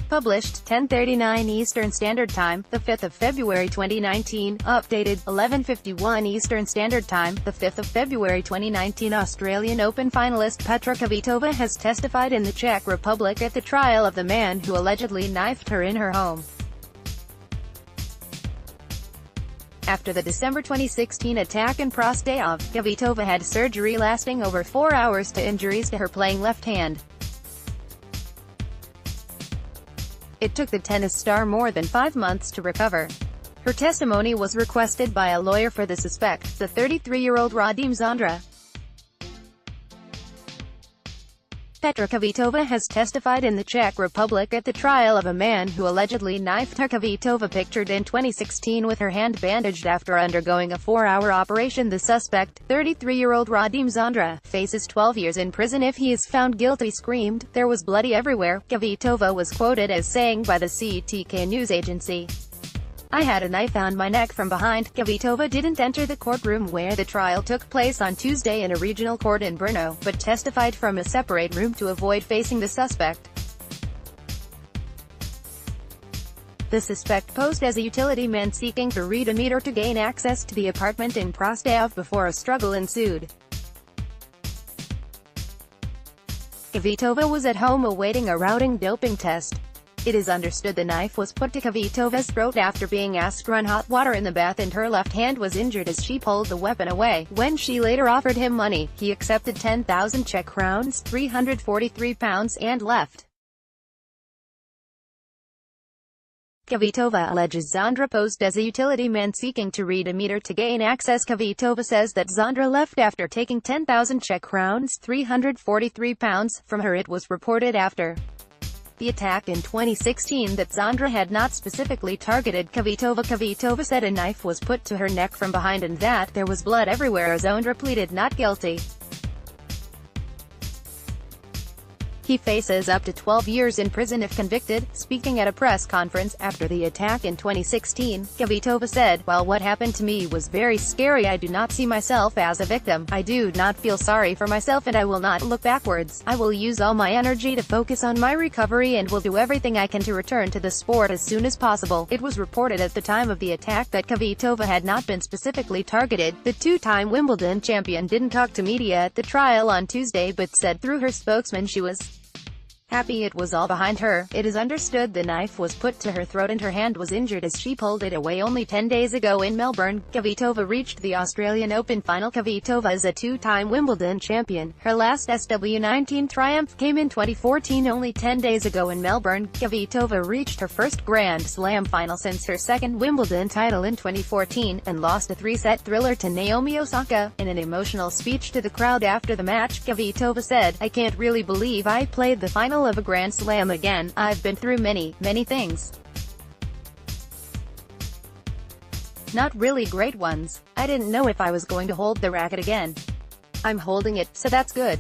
Published 10:39 Eastern Standard Time, the 5th of February 2019. Updated 11:51 Eastern Standard Time, the 5th of February 2019. Australian Open finalist Petra Kvitova has testified in the Czech Republic at the trial of the man who allegedly knifed her in her home. After the December 2016 attack in Prostejov, Kvitova had surgery lasting over 4 hours to injuries to her playing left hand. It took the tennis star more than 5 months to recover. Her testimony was requested by a lawyer for the suspect, the 33-year-old Radim Zondra. Petra Kvitova has testified in the Czech Republic at the trial of a man who allegedly knifed her. Kvitova, pictured in 2016 with her hand bandaged after undergoing a 4-hour operation. The suspect, 33-year-old Radim Zondra, faces 12 years in prison if he is found guilty. Screamed, "There was bloody everywhere," Kvitova was quoted as saying by the CTK news agency. "I had a knife on my neck from behind." Kvitova didn't enter the courtroom where the trial took place on Tuesday in a regional court in Brno, but testified from a separate room to avoid facing the suspect. The suspect posed as a utility man seeking to read a meter to gain access to the apartment in Prostejov before a struggle ensued. Kvitova was at home awaiting a routine doping test. It is understood the knife was put to Kvitova's throat after being asked to run hot water in the bath, and her left hand was injured as she pulled the weapon away. When she later offered him money, he accepted 10,000 Czech crowns, £343, and left. Kvitova alleges Zondra posed as a utility man seeking to read a meter to gain access. Kvitova says that Zondra left after taking 10,000 Czech crowns, £343, from her. It was reported after the attack in 2016 that Zondra had not specifically targeted Kvitova. Kvitova said a knife was put to her neck from behind and that there was blood everywhere. Zondra pleaded not guilty. He faces up to 12 years in prison if convicted. Speaking at a press conference after the attack in 2016, Kvitova said, "While what happened to me was very scary, I do not see myself as a victim. I do not feel sorry for myself and I will not look backwards. I will use all my energy to focus on my recovery and will do everything I can to return to the sport as soon as possible." It was reported at the time of the attack that Kvitova had not been specifically targeted. The two-time Wimbledon champion didn't talk to media at the trial on Tuesday but said through her spokesman she was happy it was all behind her. It is understood the knife was put to her throat and her hand was injured as she pulled it away only 10 days ago in Melbourne. Kvitova reached the Australian Open final. Kvitova is a two-time Wimbledon champion. Her last SW19 triumph came in 2014, only 10 days ago in Melbourne. Kvitova reached her first Grand Slam final since her second Wimbledon title in 2014, and lost a 3-set thriller to Naomi Osaka. In an emotional speech to the crowd after the match, Kvitova said, "I can't really believe I played the final of a Grand Slam again. I've been through many things. Not really great ones. I didn't know if I was going to hold the racket again. I'm holding it, so that's good."